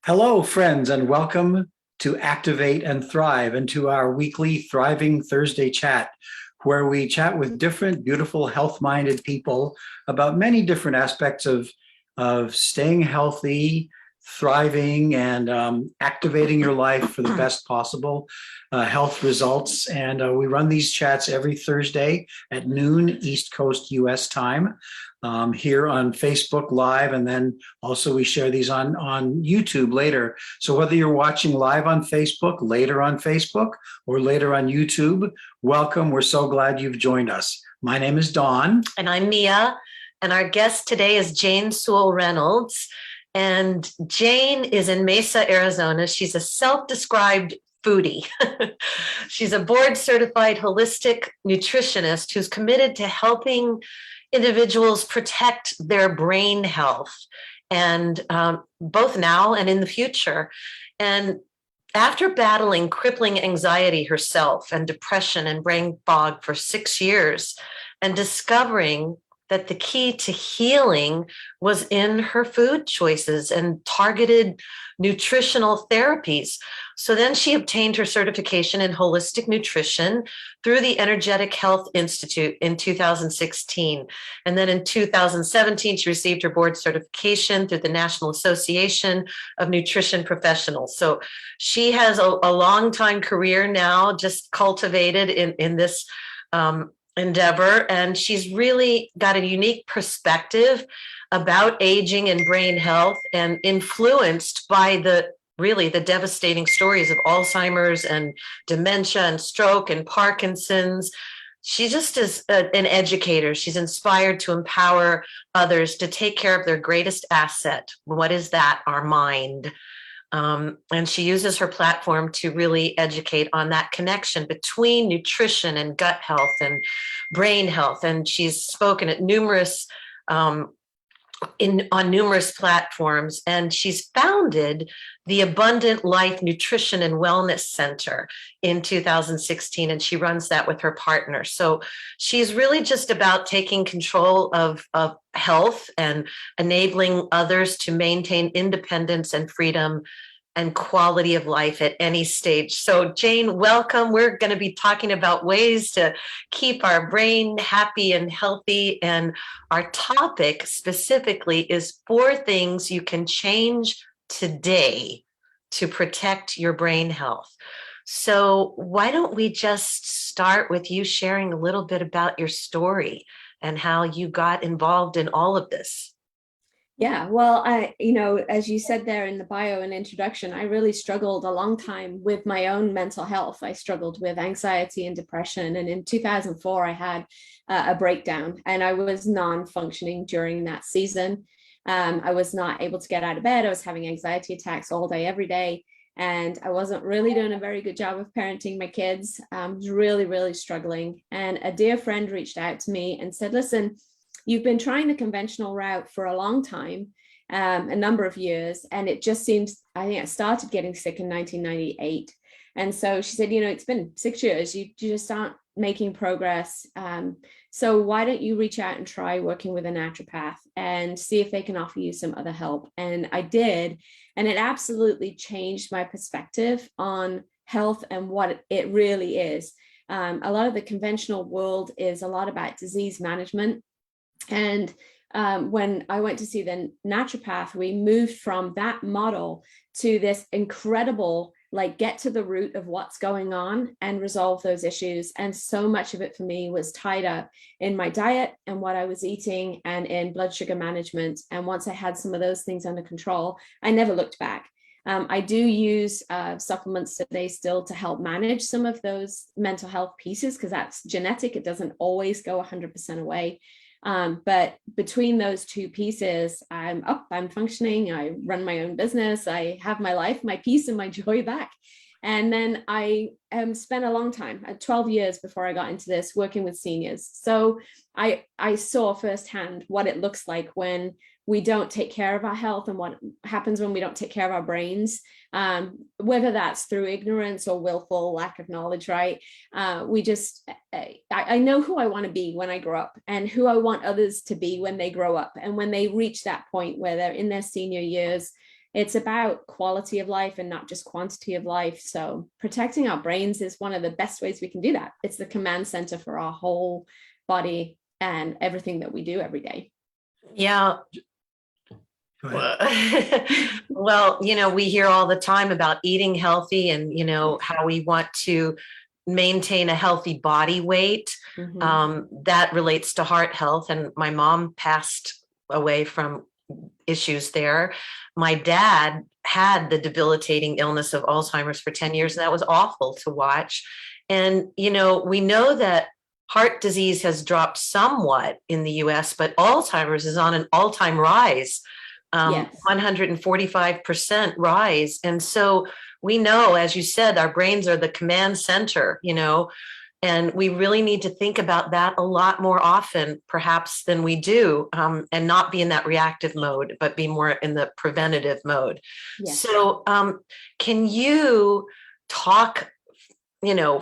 Hello, friends, and welcome to Activate and Thrive and to our weekly Thriving Thursday chat, where we chat with different, beautiful, health-minded people about many different aspects of staying healthy, thriving, and activating your life for the best possible health results. And we run these chats every Thursday at noon East Coast US time. Here on Facebook Live, and then also we share these on YouTube later. So whether you're watching live on Facebook, later on Facebook, or later on YouTube, welcome. We're so glad you've joined us. My name is Dawn. And I'm Mia. And our guest today is Jayne Reynolds. And Jayne is in Mesa, Arizona. She's a self-described foodie. She's a board-certified holistic nutritionist who's committed to helping individuals protect their brain health, and both now and in the future. And after battling crippling anxiety herself and depression and brain fog for 6 years, and discovering that the key to healing was in her food choices and targeted nutritional therapies. So then she obtained her certification in holistic nutrition through the Energetic Health Institute in 2016. And then in 2017, she received her board certification through the National Association of Nutrition Professionals. So she has a long time career now, just cultivated in this endeavor. And she's really got a unique perspective about aging and brain health, and influenced by the devastating stories of Alzheimer's and dementia and stroke and Parkinson's. She just is an educator. She's inspired to empower others to take care of their greatest asset. What is that? Our mind. And she uses her platform to really educate on that connection between nutrition and gut health and brain health. And she's spoken at numerous on numerous platforms, and she's founded the Abundant Life Nutrition and Wellness Center in 2016, and she runs that with her partner. So she's really just about taking control of health and enabling others to maintain independence and freedom and quality of life at any stage. So Jayne, welcome. We're going to be talking about ways to keep our brain happy and healthy. And our topic specifically is 4 things you can change today to protect your brain health. So why don't we just start with you sharing a little bit about your story and how you got involved in all of this? Yeah, well, as you said there in the bio and introduction, I really struggled a long time with my own mental health. I struggled with anxiety and depression. And in 2004, I had a breakdown, and I was non-functioning during that season. I was not able to get out of bed. I was having anxiety attacks all day, every day. And I wasn't really doing a very good job of parenting my kids. I was really, really struggling. And a dear friend reached out to me and said, listen, you've been trying the conventional route for a long time, a number of years, and it just seems, I think I started getting sick in 1998. And so she said, it's been 6 years, you just aren't making progress. So why don't you reach out and try working with a naturopath and see if they can offer you some other help? And I did, and it absolutely changed my perspective on health and what it really is. A lot of the conventional world is a lot about disease management. And when I went to see the naturopath, we moved from that model to this incredible, get to the root of what's going on and resolve those issues. And so much of it for me was tied up in my diet and what I was eating and in blood sugar management. And once I had some of those things under control, I never looked back. I do use supplements today still to help manage some of those mental health pieces, because that's genetic. It doesn't always go 100% away. But between those two pieces, I'm up, I'm functioning, I run my own business, I have my life, my peace and my joy back. And then I spent a long time, 12 years before I got into this, working with seniors. So I saw firsthand what it looks like when we don't take care of our health and what happens when we don't take care of our brains, whether that's through ignorance or willful lack of knowledge, right? I know who I want to be when I grow up and who I want others to be when they grow up. And when they reach that point where they're in their senior years, It's about quality of life and not just quantity of life. So protecting our brains is one of the best ways we can do that. It's the command center for our whole body and everything that we do every day. Yeah. Well, we hear all the time about eating healthy and, how we want to maintain a healthy body weight. That relates to heart health. And my mom passed away from issues there. My dad had the debilitating illness of Alzheimer's for 10 years, and that was awful to watch. And, we know that heart disease has dropped somewhat in the US, but Alzheimer's is on an all-time rise. Yes. 145% rise. And so we know, as you said, our brains are the command center, and we really need to think about that a lot more often, perhaps, than we do, and not be in that reactive mode, but be more in the preventative mode. Yes. So can you talk,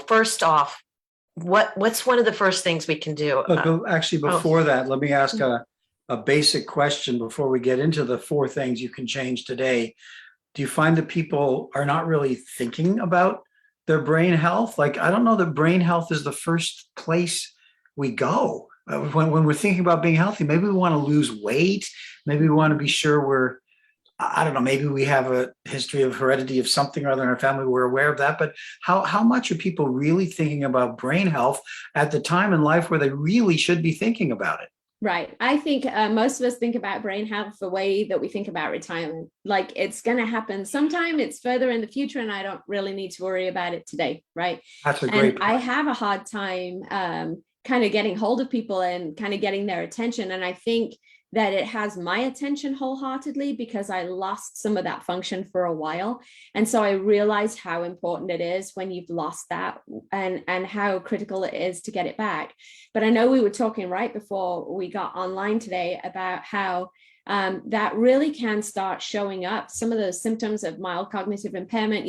first off, what's one of the first things we can do? Actually, before that, let me ask a basic question before we get into the 4 things you can change today. Do you find that people are not really thinking about their brain health? Like, I don't know that brain health is the first place we go. When we're thinking about being healthy, maybe we want to lose weight. Maybe we want to be sure I don't know, maybe we have a history of heredity of something or other in our family. We're aware of that. But how much are people really thinking about brain health at the time in life where they really should be thinking about it? Right. I think most of us think about brain health the way that we think about retirement. Like, it's going to happen sometime, it's further in the future, and I don't really need to worry about it today. Right. That's a great point. I have a hard time kind of getting hold of people and kind of getting their attention. And I think that it has my attention wholeheartedly because I lost some of that function for a while. And so I realized how important it is when you've lost that and how critical it is to get it back. But I know we were talking right before we got online today about how that really can start showing up. Some of those symptoms of mild cognitive impairment,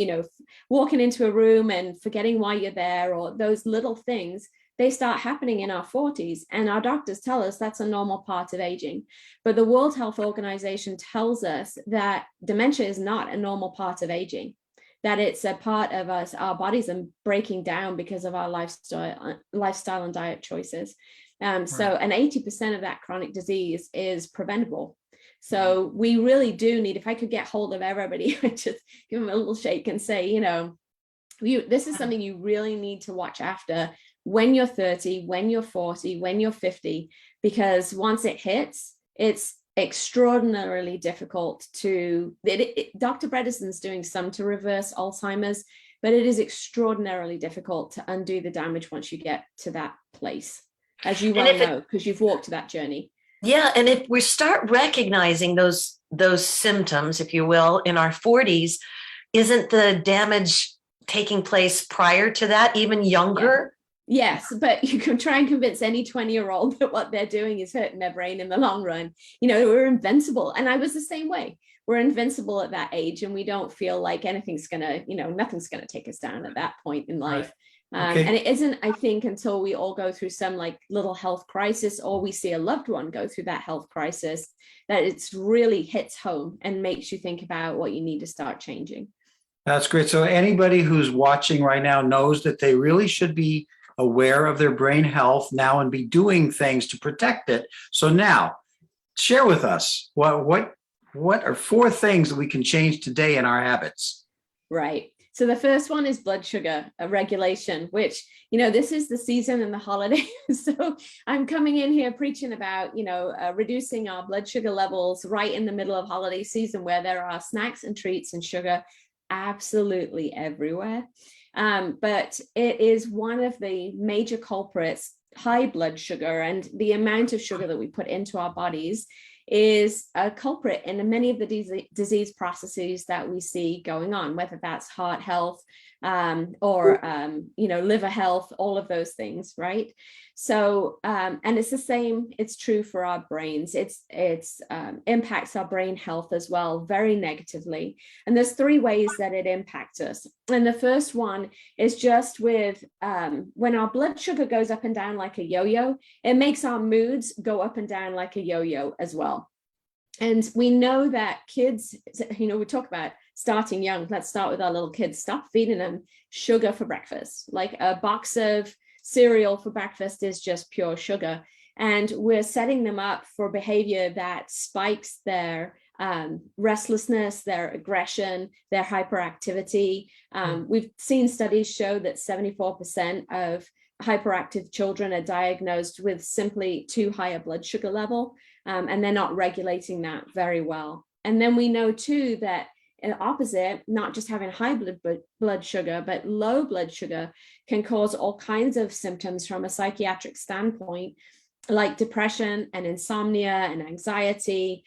walking into a room and forgetting why you're there, or those little things, they start happening in our 40s. And our doctors tell us that's a normal part of aging. But the World Health Organization tells us that dementia is not a normal part of aging, that it's a part of us, our bodies are breaking down because of our lifestyle and diet choices. So, and 80% of that chronic disease is preventable. So we really do need, if I could get hold of everybody, just give them a little shake and say, this is something you really need to watch after when you're 30, when you're 40, when you're 50, because once it hits, it's extraordinarily difficult to, Dr. Bredesen's doing some to reverse Alzheimer's, but it is extraordinarily difficult to undo the damage once you get to that place, as you well know, because you've walked that journey. Yeah. And if we start recognizing those symptoms, if you will, in our 40s, isn't the damage taking place prior to that, even younger? Yeah. Yes, but you can try and convince any 20-year-old that what they're doing is hurting their brain in the long run. We're invincible. And I was the same way. We're invincible at that age, and we don't feel like anything's going to, nothing's going to take us down at that point in life. Right. And it isn't, I think, until we all go through some like little health crisis, or we see a loved one go through that health crisis, that it's really hits home and makes you think about what you need to start changing. That's great. So anybody who's watching right now knows that they really should be aware of their brain health now and be doing things to protect it. So now, share with us what are 4 things that we can change today in our habits? Right. So the first one is blood sugar regulation, which, this is the season and the holidays. So I'm coming in here preaching about, reducing our blood sugar levels right in the middle of holiday season, where there are snacks and treats and sugar absolutely everywhere. But it is one of the major culprits. High blood sugar and the amount of sugar that we put into our bodies is a culprit in many of the disease processes that we see going on, whether that's heart health or liver health, all of those things, right? So, and it's the same, it's true for our brains. It's impacts our brain health as well, very negatively. And there's 3 ways that it impacts us. And the first one is just with, when our blood sugar goes up and down like a yo-yo, it makes our moods go up and down like a yo-yo as well. And we know that kids, we talk about starting young. Let's start with our little kids. Stop feeding them sugar for breakfast. Like a box of cereal for breakfast is just pure sugar. And we're setting them up for behavior that spikes their restlessness, their aggression, their hyperactivity. We've seen studies show that 74% of hyperactive children are diagnosed with simply too high a blood sugar level, and they're not regulating that very well. And then we know too that the opposite, not just having high blood sugar, but low blood sugar can cause all kinds of symptoms from a psychiatric standpoint, like depression and insomnia and anxiety,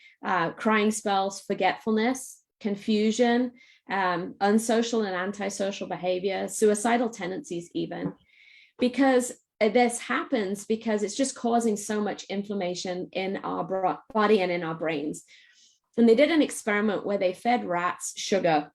crying spells, forgetfulness, confusion, unsocial and antisocial behavior, suicidal tendencies even. Because this happens because it's just causing so much inflammation in our body and in our brains. And they did an experiment where they fed rats sugar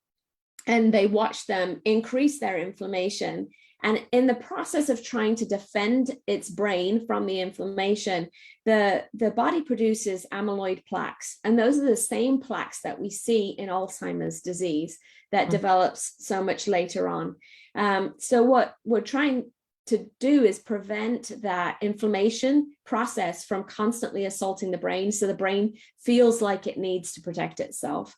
and they watched them increase their inflammation. And in the process of trying to defend its brain from the inflammation, the body produces amyloid plaques. And those are the same plaques that we see in Alzheimer's disease that develops so much later on. So what we're trying to do is prevent that inflammation process from constantly assaulting the brain, so the brain feels like it needs to protect itself.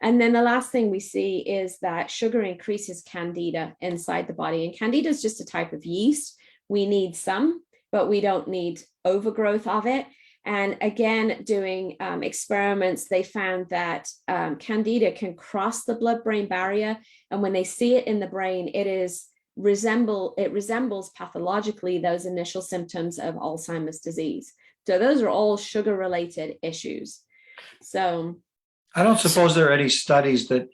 And then the last thing we see is that sugar increases candida inside the body. And candida is just a type of yeast. We need some, but we don't need overgrowth of it. And again, doing experiments, they found that candida can cross the blood-brain barrier. And when they see it in the brain, it resembles pathologically those initial symptoms of Alzheimer's disease. So those are all sugar-related issues. So I don't suppose there are any studies that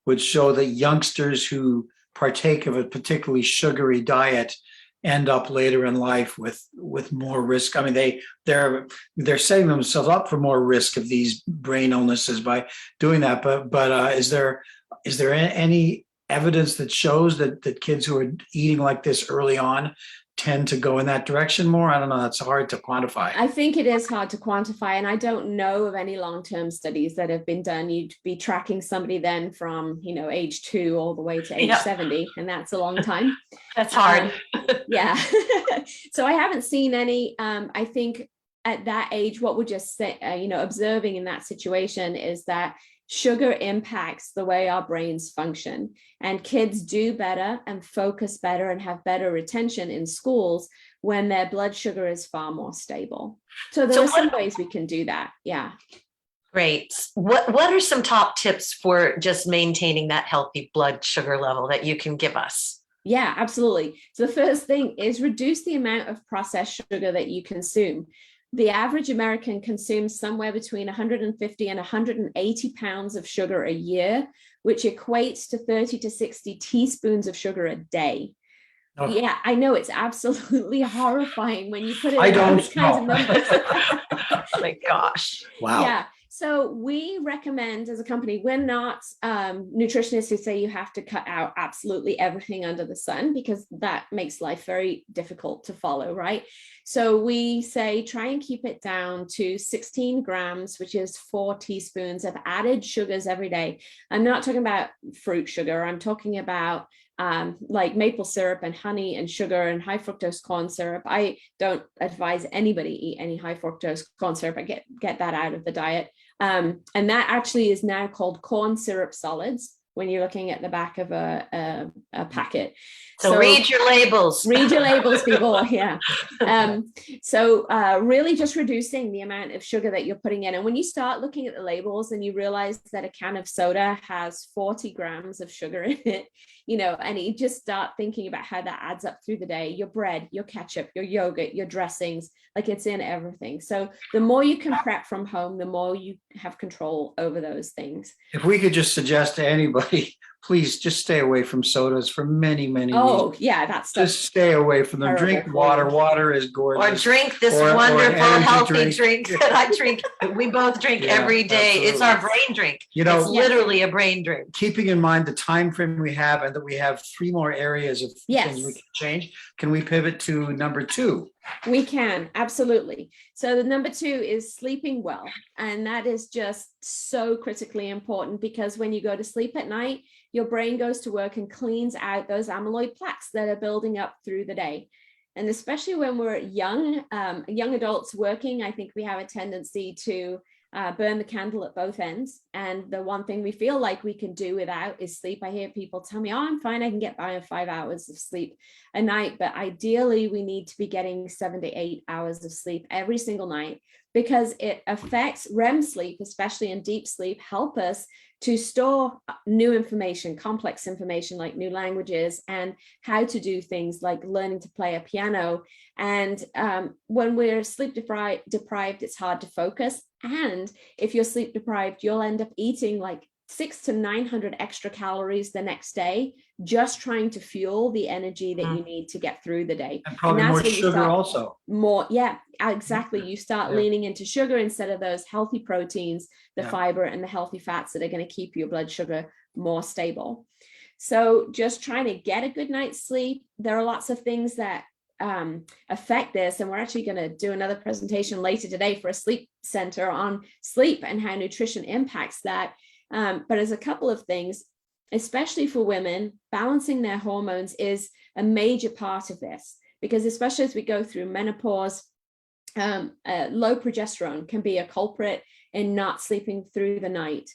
would show that youngsters who partake of a particularly sugary diet end up later in life with more risk. I mean, they're setting themselves up for more risk of these brain illnesses by doing that. But is there any evidence that shows that kids who are eating like this early on tend to go in that direction more? I don't know. That's hard to quantify. I think it is hard to quantify, and I don't know of any long-term studies that have been done. You'd be tracking somebody then from, age 2 all the way to age 70, and that's a long time. That's hard. Yeah. So I haven't seen any. I think at that age, what we're just observing in that situation is that sugar impacts the way our brains function, and kids do better and focus better and have better retention in schools when their blood sugar is far more stable. So there are some ways we can do that. Yeah. Great. What are some top tips for just maintaining that healthy blood sugar level that you can give us? Yeah, absolutely. So the first thing is reduce the amount of processed sugar that you consume. The average American consumes somewhere between 150 and 180 pounds of sugar a year, which equates to 30 to 60 teaspoons of sugar a day. Oh. Yeah, I know, it's absolutely horrifying when you put it in those kinds of numbers. Oh my gosh. Wow. Yeah. So we recommend as a company, we're not nutritionists who say you have to cut out absolutely everything under the sun, because that makes life very difficult to follow, right? So we say try and keep it down to 16 grams, which is 4 teaspoons of added sugars every day. I'm not talking about fruit sugar. I'm talking about like maple syrup and honey and sugar and high fructose corn syrup. I don't advise anybody eat any high fructose corn syrup. I get that out of the diet. And that actually is now called corn syrup solids when you're looking at the back of a packet. So read your labels. Read your labels, people. Yeah. So really just reducing the amount of sugar that you're putting in. And when you start looking at the labels and you realize that a can of soda has 40 grams of sugar in it, and you just start thinking about how that adds up through the day, your bread, your ketchup, your yogurt, your dressings, like it's in everything. So the more you can prep from home, the more you have control over those things. If we could just suggest to anybody, please just stay away from sodas for many, many reasons. Yeah, that's just stay away from them. Drink water. Water is gorgeous. Or drink this wonderful healthy drink that I drink. We both drink every day. Absolutely. It's our brain drink. It's literally a brain drink. Keeping in mind the time frame we have and that we have 3 more areas of things we can change, can we pivot to number 2? We can, absolutely. So the number 2 is sleeping well. And that is just so critically important, because when you go to sleep at night, your brain goes to work and cleans out those amyloid plaques that are building up through the day. And especially when we're young adults working, I think we have a tendency to burn the candle at both ends. And the one thing we feel like we can do without is sleep. I hear people tell me, oh, I'm fine, I can get by on 5 hours of sleep a night. But ideally, we need to be getting 7 to 8 hours of sleep every single night, because it affects REM sleep, especially in deep sleep, help us to store new information, complex information like new languages, and how to do things like learning to play a piano. And when we're sleep deprived, it's hard to focus. And if you're sleep deprived, you'll end up eating like 600 to 900 extra calories the next day, just trying to fuel the energy that you need to get through the day. And probably more sugar also. More, yeah, exactly. You start leaning into sugar instead of those healthy proteins, the fiber and the healthy fats that are going to keep your blood sugar more stable. So just trying to get a good night's sleep. There are lots of things that affect this, and we're actually going to do another presentation later today for a sleep center on sleep and how nutrition impacts that. But there's a couple of things, especially for women, balancing their hormones is a major part of this, because especially as we go through menopause, low progesterone can be a culprit in not sleeping through the night.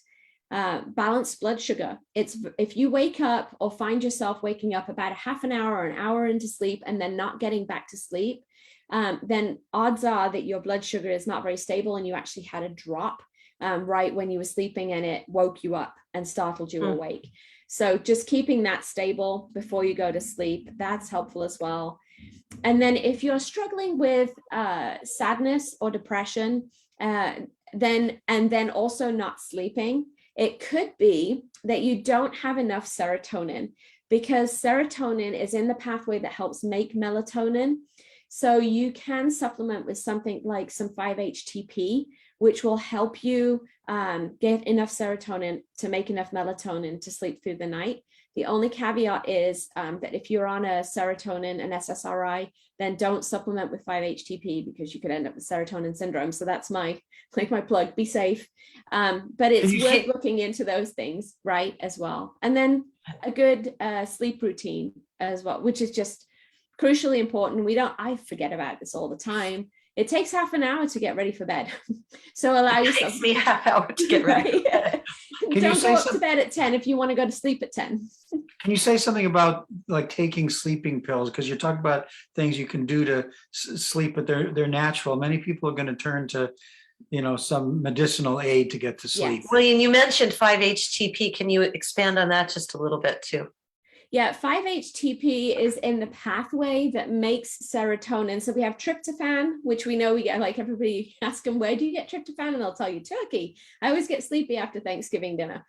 Balanced blood sugar. If you wake up or find yourself waking up about a half an hour or an hour into sleep and then not getting back to sleep, then odds are that your blood sugar is not very stable and you actually had a drop right when you were sleeping, and it woke you up and startled you awake. So just keeping that stable before you go to sleep, that's helpful as well. And then if you're struggling with sadness or depression, then also not sleeping, it could be that you don't have enough serotonin, because serotonin is in the pathway that helps make melatonin. So you can supplement with something like some 5-HTP, which will help you get enough serotonin to make enough melatonin to sleep through the night. The only caveat is that if you're on a serotonin and SSRI, then don't supplement with 5-HTP, because you could end up with serotonin syndrome. So that's my plug, be safe. But it's worth looking into those things, right, as well. And then a good sleep routine as well, which is just crucially important. I forget about this all the time. It takes half an hour to get ready for bed. So allow yourself. It takes me half hour to get ready. Right? Don't go up to bed at 10 if you want to go to sleep at 10. Can you say something about like taking sleeping pills? Because you're talking about things you can do to sleep, but they're natural. Many people are going to turn to, some medicinal aid to get to sleep. Yes. Well, and you mentioned 5-HTP. Can you expand on that just a little bit too? Yeah, 5-HTP is in the pathway that makes serotonin. So we have tryptophan, which we know we get, like everybody ask them, where do you get tryptophan? And they'll tell you Turkey. I always get sleepy after Thanksgiving dinner.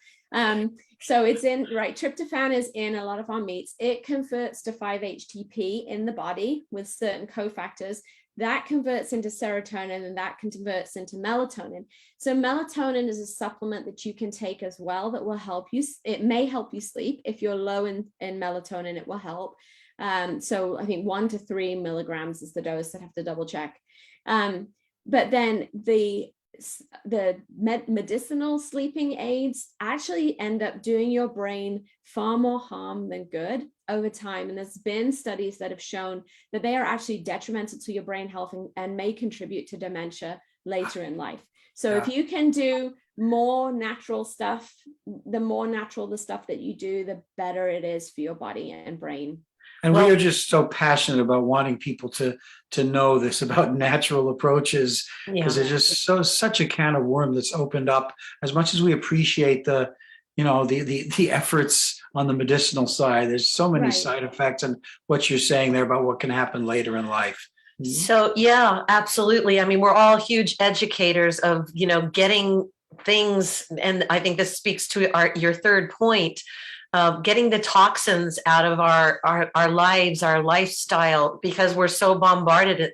So it's in, right, tryptophan is in a lot of our meats. It converts to 5-HTP in the body with certain cofactors. That converts into serotonin, and that converts into melatonin. So melatonin is a supplement that you can take as well that will help you. It may help you sleep. If you're low in melatonin, it will help. So I think 1 to 3 milligrams is the dose. I'd have to double check. But then the medicinal sleeping aids actually end up doing your brain far more harm than good over time. And there's been studies that have shown that they are actually detrimental to your brain health and may contribute to dementia later in life. So if you can do more natural stuff, the more natural the stuff that you do, the better it is for your body and brain. And we are just so passionate about wanting people to know this about natural approaches, because it's just such a can of worm that's opened up. As much as we appreciate the efforts on the medicinal side, there's so many side effects, and what you're saying there about what can happen later in life. So yeah, absolutely. I mean, we're all huge educators of, getting things, and I think this speaks to your third point. Getting the toxins out of our lives, our lifestyle, because we're so bombarded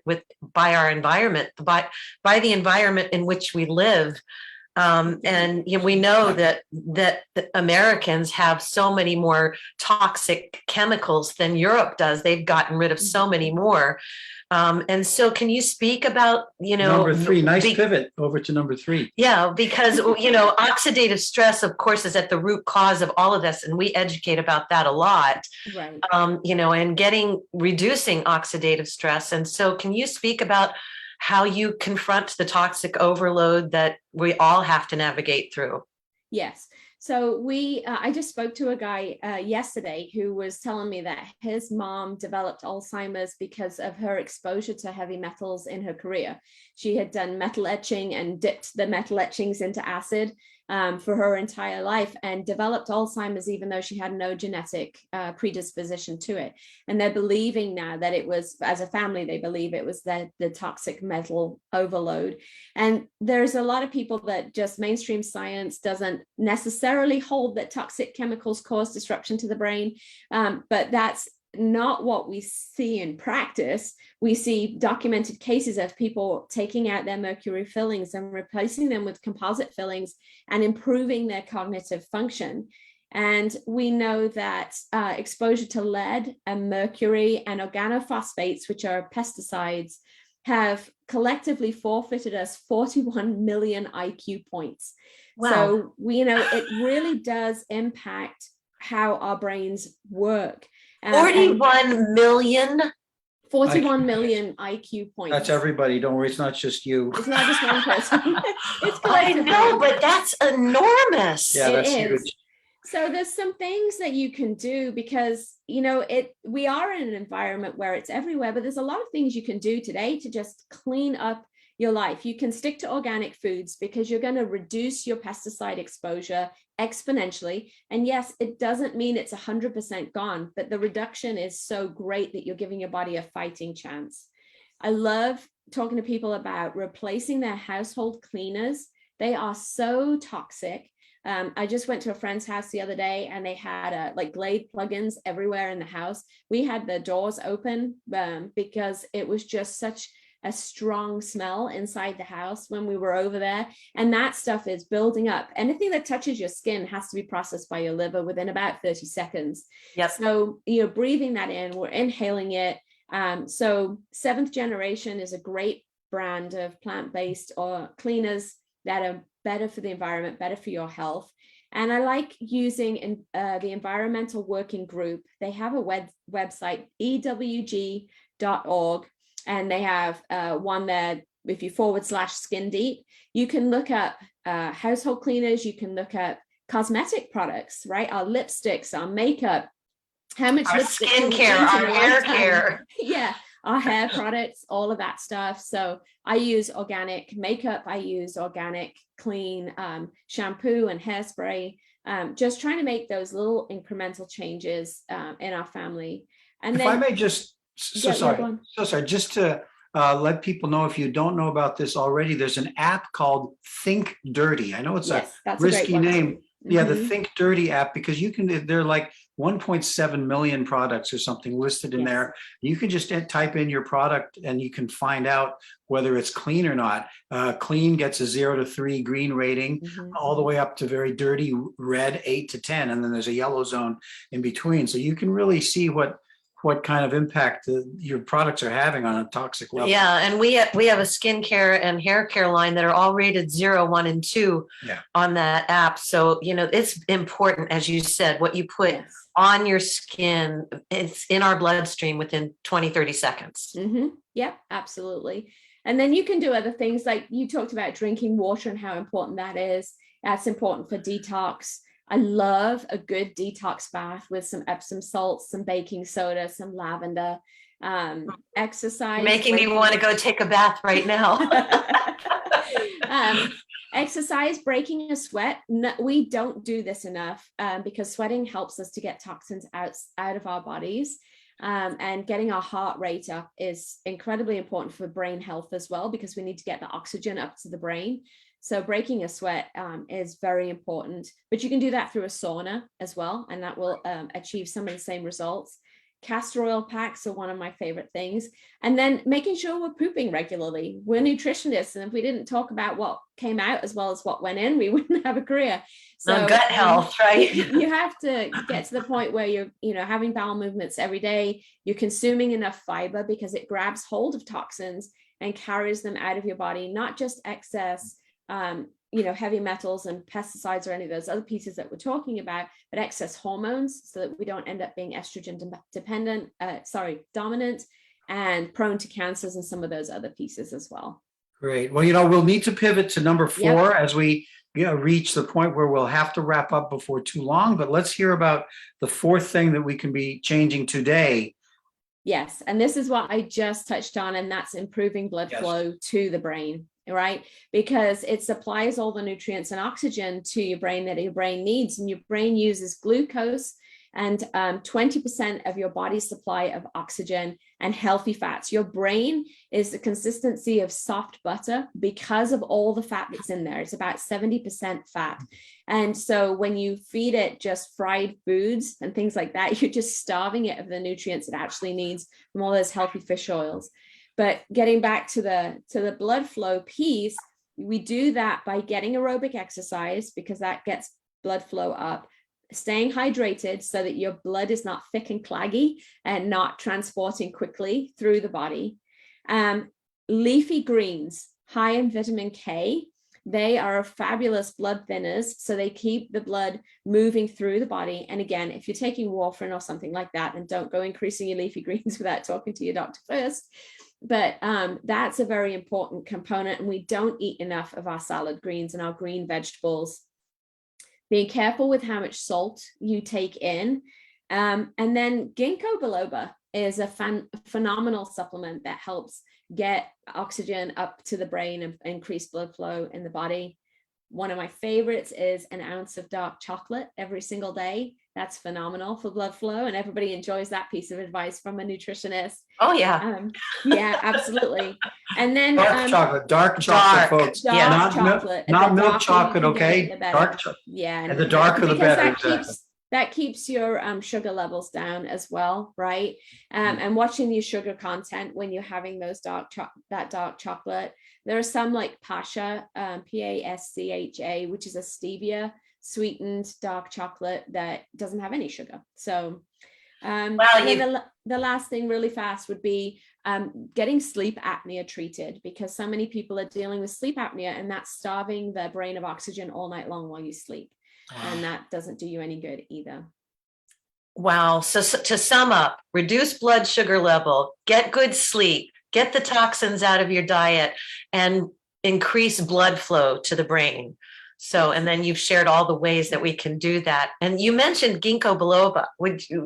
by our environment, by the environment in which we live. And we know that Americans have so many more toxic chemicals than Europe does. They've gotten rid of so many more. And so can you speak about, Number three, nice pivot over to number three. Yeah, because, oxidative stress, of course, is at the root cause of all of this. And we educate about that a lot, Right. And reducing oxidative stress. And so can you speak about how you confront the toxic overload that we all have to navigate through? Yes. So I just spoke to a guy yesterday who was telling me that his mom developed Alzheimer's because of her exposure to heavy metals in her career. She had done metal etching and dipped the metal etchings into acid for her entire life and developed Alzheimer's, even though she had no genetic predisposition to it. And they're believing now that it was, as a family, they believe it was the toxic metal overload. And there's a lot of people that just mainstream science doesn't necessarily hold that toxic chemicals cause disruption to the brain, but that's not what we see in practice. We see documented cases of people taking out their mercury fillings and replacing them with composite fillings and improving their cognitive function. And we know that exposure to lead and mercury and organophosphates, which are pesticides, have collectively forfeited us 41 million IQ points. Wow. So it really does impact how our brains work. 41 million? 41 million IQ points. That's everybody. Don't worry, it's not just you. It's not just one person. It's I know, but that's enormous. Yeah, that's huge. So there's some things that you can do because, we are in an environment where it's everywhere, but there's a lot of things you can do today to just clean up your life. You can stick to organic foods because you're going to reduce your pesticide exposure exponentially. And yes, it doesn't mean it's 100% gone, but the reduction is so great that you're giving your body a fighting chance. I love talking to people about replacing their household cleaners. They are so toxic. I just went to a friend's house the other day and they had Glade plugins everywhere in the house. We had the doors open because it was just such a strong smell inside the house when we were over there. And that stuff is building up. Anything that touches your skin has to be processed by your liver within about 30 seconds. Yep. So, breathing that in, we're inhaling it. So 7th Generation is a great brand of plant-based or cleaners that are better for the environment, better for your health. And I like using the Environmental Working Group. They have a website, ewg.org. And they have one there, if you /skin deep, you can look up household cleaners, you can look up cosmetic products, right? Our lipsticks, our makeup, how much our lipstick skincare, our hair care. Yeah, our hair products, all of that stuff. So I use organic makeup, I use organic clean shampoo and hairspray, just trying to make those little incremental changes in our family. And if then, I may just sorry. Just to let people know, if you don't know about this already, there's an app called Think Dirty. I know it's a risky name. Yeah, the Think Dirty app, because they're like 1.7 million products or something listed in there. You can just type in your product and you can find out whether it's clean or not. Clean gets a 0 to 3 green rating, all the way up to very dirty red, 8 to 10. And then there's a yellow zone in between. So you can really see what kind of impact your products are having on a toxic level. Yeah, and we have a skincare and hair care line that are all rated 0, 1, and 2 on that app. So, it's important, as you said, what you put on your skin, it's in our bloodstream within 20, 30 seconds. Yeah, absolutely. And then you can do other things like you talked about drinking water and how important that is. That's important for detox. I love a good detox bath with some Epsom salts, some baking soda, some lavender, exercise. Making me want to go take a bath right now. Exercise, breaking a sweat. No, we don't do this enough because sweating helps us to get toxins out of our bodies. And getting our heart rate up is incredibly important for brain health as well, because we need to get the oxygen up to the brain. So breaking a sweat is very important, but you can do that through a sauna as well, and that will achieve some of the same results. Castor oil packs are one of my favorite things. And then making sure we're pooping regularly. We're nutritionists. And if we didn't talk about what came out as well as what went in, we wouldn't have a career. So gut health, right? You have to get to the point where you're, having bowel movements every day. You're consuming enough fiber because it grabs hold of toxins and carries them out of your body, not just excess, heavy metals and pesticides or any of those other pieces that we're talking about, but excess hormones, so that we don't end up being estrogen dominant and prone to cancers and some of those other pieces as well. Great. Well, we'll need to pivot to number 4 as we reach the point where we'll have to wrap up before too long. But let's hear about the 4th thing that we can be changing today. Yes. And this is what I just touched on, and that's improving blood flow to the brain, right? Because it supplies all the nutrients and oxygen to your brain that your brain needs. And your brain uses glucose and 20% of your body's supply of oxygen and healthy fats. Your brain is the consistency of soft butter because of all the fat that's in there. It's about 70% fat. And so when you feed it just fried foods and things like that, you're just starving it of the nutrients it actually needs from all those healthy fish oils. But getting back to the blood flow piece, we do that by getting aerobic exercise, because that gets blood flow up, staying hydrated so that your blood is not thick and claggy and not transporting quickly through the body. Leafy greens, high in vitamin K, they are fabulous blood thinners, so they keep the blood moving through the body. And again, if you're taking warfarin or something like that, then don't go increasing your leafy greens without talking to your doctor first. But that's a very important component, and we don't eat enough of our salad greens and our green vegetables. Being careful with how much salt you take in. And then ginkgo biloba is a phenomenal supplement that helps get oxygen up to the brain and increase blood flow in the body. One of my favorites is an ounce of dark chocolate every single day. That's phenomenal for blood flow, and everybody enjoys that piece of advice from a nutritionist. Oh yeah. Yeah, absolutely. And then dark chocolate, folks. Dark chocolate. Not milk chocolate, okay? Dark chocolate. Yeah. And the darker the better. That keeps your sugar levels down as well, right? And watching your sugar content when you're having those dark chocolate. There are some like Pascha, Pascha, which is a stevia sweetened dark chocolate that doesn't have any sugar. So the last thing really fast would be getting sleep apnea treated, because so many people are dealing with sleep apnea, and that's starving their brain of oxygen all night long while you sleep. Wow. And that doesn't do you any good either. Wow. So to sum up, reduce blood sugar level, get good sleep, get the toxins out of your diet, and increase blood flow to the brain. So, and then you've shared all the ways that we can do that. And you mentioned ginkgo biloba.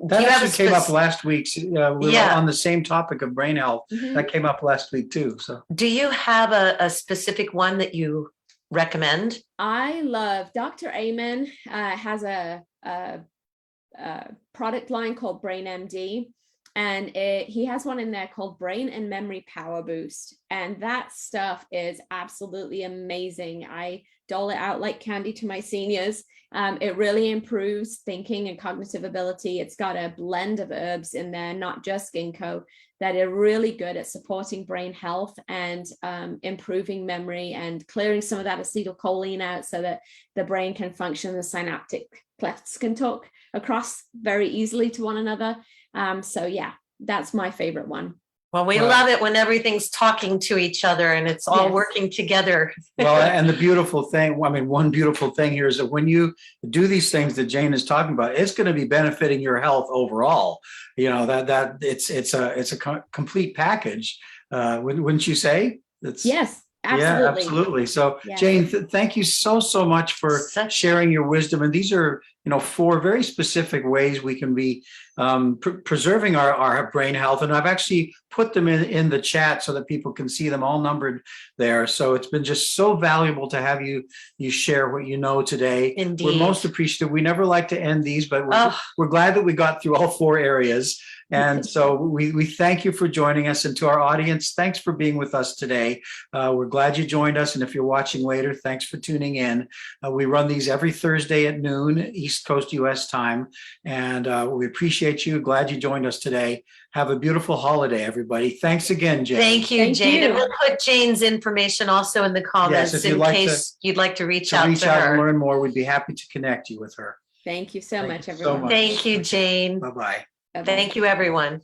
That actually came up last week. We were on the same topic of brain health. Mm-hmm. That came up last week too. So, do you have a specific one that you recommend? I love Dr. Amen has a product line called Brain MD. And he has one in there called Brain and Memory Power Boost. And that stuff is absolutely amazing. I dole it out like candy to my seniors. It really improves thinking and cognitive ability. It's got a blend of herbs in there, not just ginkgo, that are really good at supporting brain health and improving memory and clearing some of that acetylcholine out so that the brain can function. The synaptic clefts can talk across very easily to one another. So yeah, that's my favorite one. Well, we love it when everything's talking to each other and it's all working together. Well, and the beautiful thing, one beautiful thing here is that when you do these things that Jayne is talking about, it's going to be benefiting your health overall. That it's a complete package. Wouldn't you say? Yes. Absolutely. Yeah, absolutely. So, Jayne, thank you so much for sharing your wisdom. And these are, 4 very specific ways we can be preserving our brain health. And I've actually put them in the chat so that people can see them all numbered there. So it's been just so valuable to have you share what you know today. Indeed. We're most appreciative. We never like to end these, but we're glad that we got through all 4 areas. And so we thank you for joining us. And to our audience, thanks for being with us today. We're glad you joined us. And if you're watching later, thanks for tuning in. We run these every Thursday at noon, East Coast US time. And we appreciate you. Glad you joined us today. Have a beautiful holiday, everybody. Thanks again, Jayne. Thank you, Thank Jayne. you. And we'll put Jayne's information also in the comments Yes, if you'd in like case you'd like to reach To out reach to out and her. learn more, we'd be happy to connect you with her. Thank you so Thank much, you so everyone. much. Thank you, Jayne. Bye-bye. Bye-bye. Thank you, everyone.